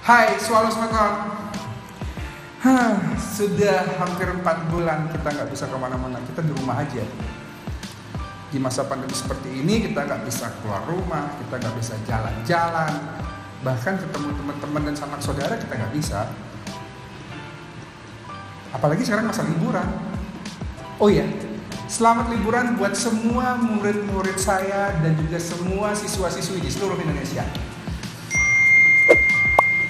Hai, Swallow Smackdown. Sudah hampir 4 bulan kita nggak bisa kemana-mana, kita di rumah aja. Di masa pandemi seperti ini kita nggak bisa keluar rumah, kita nggak bisa jalan-jalan, bahkan ketemu teman-teman dan sanak saudara kita nggak bisa. Apalagi sekarang masa liburan. Oh iya, selamat liburan buat semua murid-murid saya dan juga semua siswa-siswi di seluruh Indonesia.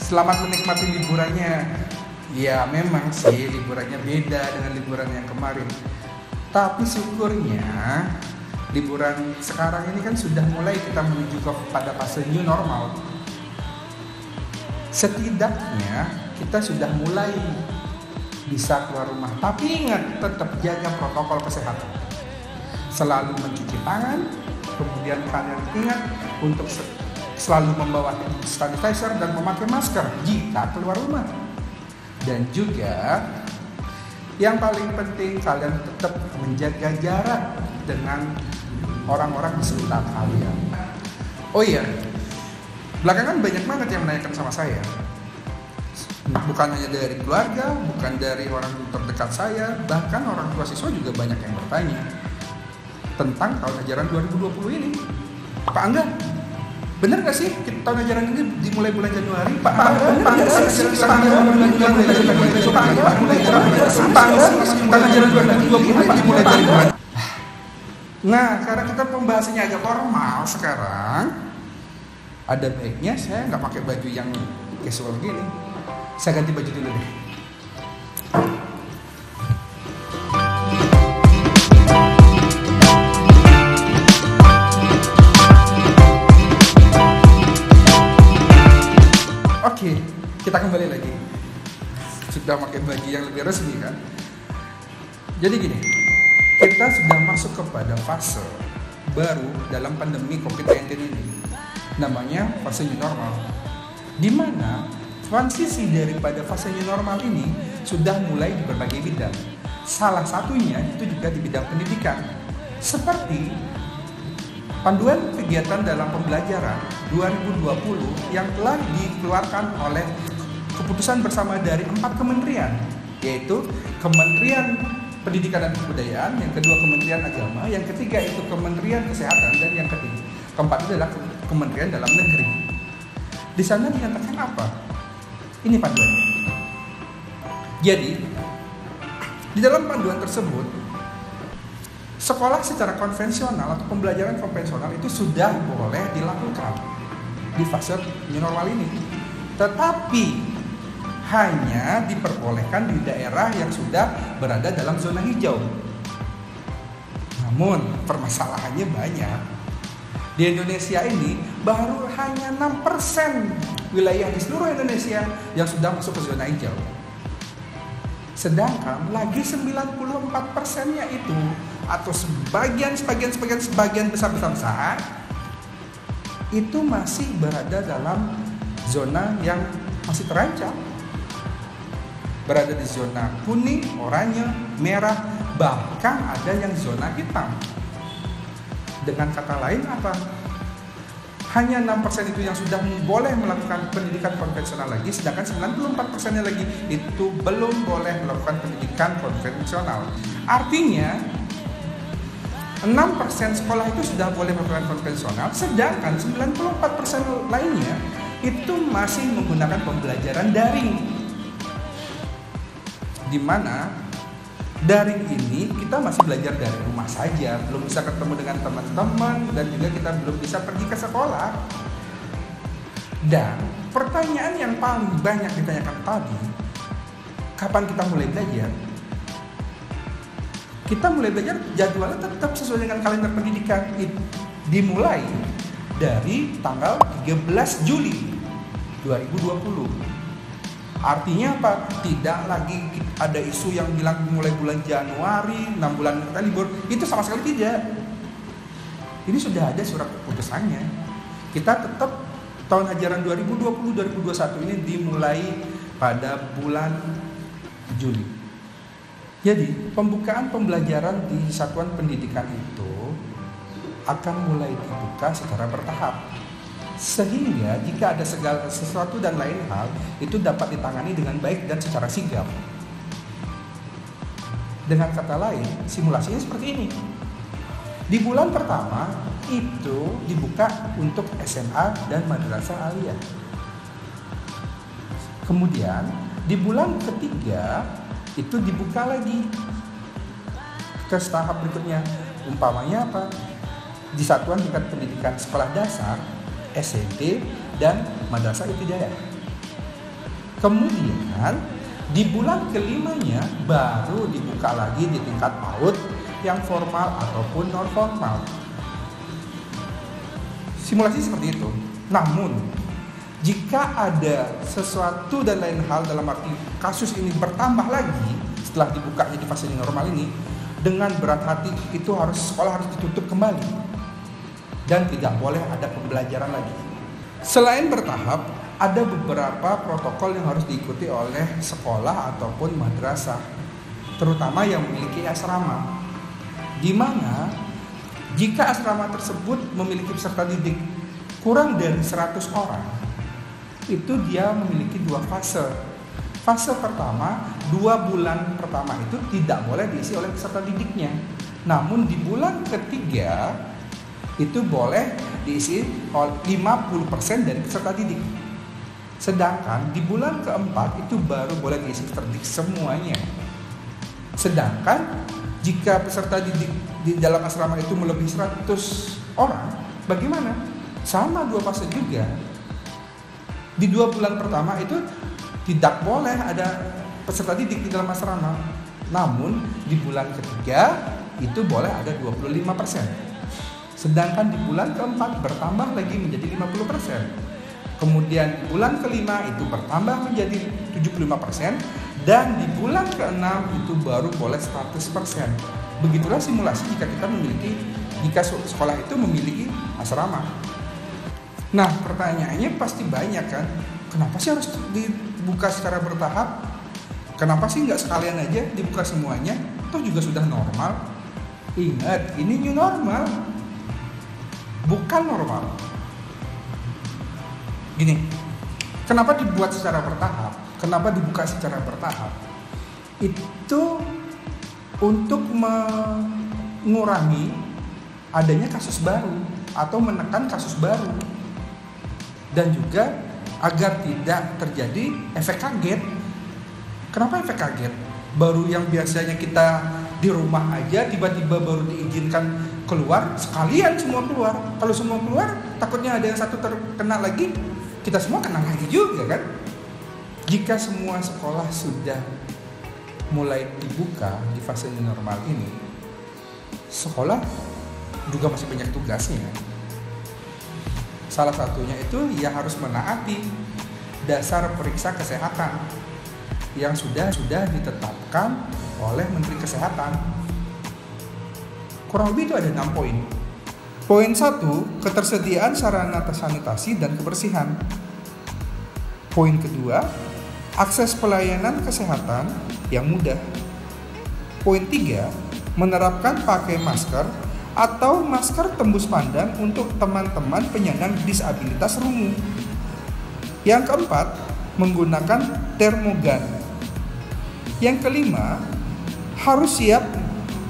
Selamat menikmati liburannya. Ya memang sih liburannya beda dengan liburan yang kemarin. Tapi syukurnya liburan sekarang ini kan sudah mulai kita menuju kepada fase new normal. Setidaknya kita sudah mulai bisa keluar rumah. Tapi ingat, tetap jaga protokol kesehatan. Selalu mencuci tangan, kemudian kalian ingat untuk selalu membawa sanitizer dan memakai masker jika keluar rumah. Dan juga yang paling penting kalian tetap menjaga jarak dengan orang-orang di sekitar kalian. Oh iya, belakangan banyak banget yang menanyakan sama saya. Bukan hanya dari keluarga, bukan dari orang terdekat saya, bahkan orang tua siswa juga banyak yang bertanya tentang tahun ajaran 2020 ini. Pak Angga, bener gak sih tahun ajaran ini dimulai bulan Januari? Pak Angga, tahun ajaran 2020 dimulai dari bulan. Nah, karena kita pembahasannya agak formal sekarang, ada baiknya saya nggak pakai baju yang casual gini. Saya ganti baju dulu deh. Oke, kita kembali lagi. Sudah pakai baju yang lebih resmi kan? Jadi gini, kita sudah masuk kepada fase baru dalam pandemi COVID-19 ini. Namanya fase new normal. Di mana transisi daripada fase new normal ini sudah mulai di berbagai bidang. Salah satunya itu juga di bidang pendidikan. Seperti panduan kegiatan dalam pembelajaran 2020 yang telah dikeluarkan oleh keputusan bersama dari 4 kementerian, yaitu Kementerian Pendidikan dan Kebudayaan, yang kedua Kementerian Agama, yang ketiga itu Kementerian Kesehatan, dan yang keempat itu adalah Kementerian Dalam Negeri. Di sana dinyatakan apa? Ini panduannya. Jadi, di dalam panduan tersebut, sekolah secara konvensional atau pembelajaran konvensional itu sudah boleh dilakukan di fase new normal ini. Tetapi hanya diperbolehkan di daerah yang sudah berada dalam zona hijau. Namun permasalahannya banyak. Di Indonesia ini baru hanya 6% wilayah di seluruh Indonesia yang sudah masuk ke zona hijau. Sedangkan lagi 94%-nya itu, atau sebagian besar itu masih berada dalam zona yang masih terancam. Berada di zona kuning, oranye, merah, bahkan ada yang zona hitam. Dengan kata lain apa? Hanya 6% itu yang sudah boleh melakukan pendidikan konvensional lagi, sedangkan 94%-nya lagi itu belum boleh melakukan pendidikan konvensional. Artinya 6% sekolah itu sudah boleh melakukan konvensional, sedangkan 94% lainnya itu masih menggunakan pembelajaran daring. Di mana daring ini kita masih belajar dari rumah saja, belum bisa ketemu dengan teman-teman, dan juga kita belum bisa pergi ke sekolah. Dan pertanyaan yang paling banyak ditanyakan tadi, kapan kita mulai belajar? Kita mulai belajar jadwalnya tetap sesuai dengan kalender pendidikan. Dimulai dari tanggal 13 Juli 2020. Artinya apa? Tidak lagi ada isu yang bilang mulai bulan Januari, 6 bulan kita libur. Itu sama sekali tidak. Ini sudah ada surat keputusannya. Kita tetap tahun ajaran 2020-2021 ini dimulai pada bulan Juli. Jadi pembukaan pembelajaran di satuan pendidikan itu akan mulai dibuka secara bertahap. Sehingga jika ada segala sesuatu dan lain hal itu dapat ditangani dengan baik dan secara sigap. Dengan kata lain, simulasinya seperti ini. Di bulan pertama itu dibuka untuk SMA dan madrasah aliyah. Kemudian di bulan ketiga itu dibuka lagi ke tahap berikutnya. Umpamanya apa? Di satuan tingkat pendidikan sekolah dasar, SMP, dan madrasah ibtidaiyah. Kemudian di bulan kelimanya baru dibuka lagi di tingkat PAUD yang formal ataupun non formal. Simulasi seperti itu. Namun jika ada sesuatu dan lain hal dalam arti kasus ini bertambah lagi setelah dibukanya di fase normal ini, dengan berat hati itu sekolah harus ditutup kembali. Dan tidak boleh ada pembelajaran lagi. Selain bertahap, ada beberapa protokol yang harus diikuti oleh sekolah ataupun madrasah, terutama yang memiliki asrama, di mana jika asrama tersebut memiliki peserta didik kurang dari 100 orang, itu dia memiliki 2 fase. Fase pertama, 2 bulan pertama itu tidak boleh diisi oleh peserta didiknya. Namun di bulan ketiga itu boleh diisi oleh 50% dari peserta didik. Sedangkan di bulan keempat itu baru boleh diisi peserta didik semuanya. Sedangkan jika peserta didik di dalam asrama itu melebihi 100 orang, bagaimana? Sama 2 fase juga. Di 2 bulan pertama itu tidak boleh ada peserta didik di dalam asrama. Namun di bulan ketiga itu boleh ada 25%. Sedangkan di bulan keempat bertambah lagi menjadi 50%. Kemudian di bulan kelima itu bertambah menjadi 75%. Dan di bulan keenam itu baru boleh 100%. Begitulah simulasi jika sekolah itu memiliki asrama. Nah, pertanyaannya pasti banyak kan, kenapa sih harus dibuka secara bertahap? Kenapa sih nggak sekalian aja dibuka semuanya? Itu juga sudah normal. Ingat, ini new normal, bukan normal. Gini, kenapa dibuat secara bertahap? Kenapa dibuka secara bertahap? Itu untuk mengurangi adanya kasus baru atau menekan kasus baru. Dan juga agar tidak terjadi efek kaget. Kenapa efek kaget? Baru yang biasanya kita di rumah aja tiba-tiba baru diizinkan keluar, sekalian semua keluar. Kalau semua keluar, takutnya ada yang satu terkena lagi, kita semua kena lagi juga kan? Jika semua sekolah sudah mulai dibuka di fase normal ini, sekolah juga masih banyak tugasnya. Salah satunya itu ya harus menaati dasar periksa kesehatan yang sudah ditetapkan oleh Menteri Kesehatan. Kurang lebih itu ada 6 poin. Poin 1, ketersediaan sarana sanitasi dan kebersihan. Poin kedua, akses pelayanan kesehatan yang mudah. Poin 3, menerapkan pakai masker atau masker tembus pandang untuk teman-teman penyandang disabilitas rungu. Yang keempat, menggunakan termogan. Yang kelima, harus siap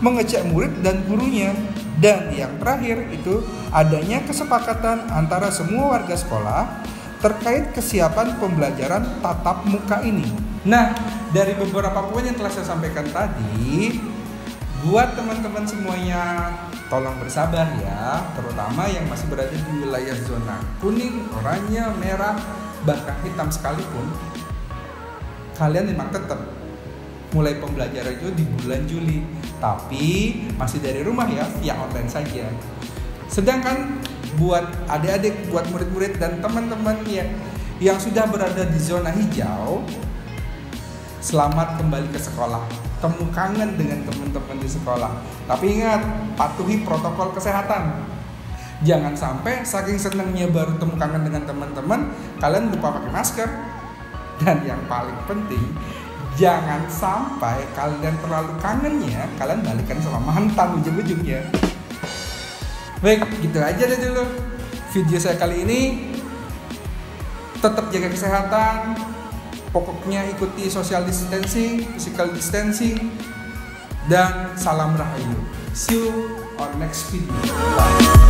mengecek murid dan gurunya. Dan yang terakhir itu adanya kesepakatan antara semua warga sekolah terkait kesiapan pembelajaran tatap muka ini. Nah, dari beberapa poin yang telah saya sampaikan tadi, buat teman-teman semuanya, tolong bersabar ya, terutama yang masih berada di wilayah zona kuning, oranye, merah, bahkan hitam sekalipun. Kalian memang tetap mulai pembelajaran itu di bulan Juli, tapi masih dari rumah ya, via online saja. Sedangkan buat adik-adik, buat murid-murid dan teman-teman yang sudah berada di zona hijau, selamat kembali ke sekolah. Temu kangen dengan teman-teman di sekolah. Tapi ingat, patuhi protokol kesehatan. Jangan sampai saking senangnya baru temu kangen dengan teman-teman, kalian lupa pakai masker. Dan yang paling penting, jangan sampai kalian terlalu kangennya, kalian balikan sama mantan ujung-ujungnya. Baik, gitu aja deh dulu video saya kali ini. Tetap jaga kesehatan, pokoknya ikuti social distancing, physical distancing, dan salam rahayu. See you on next video. Bye.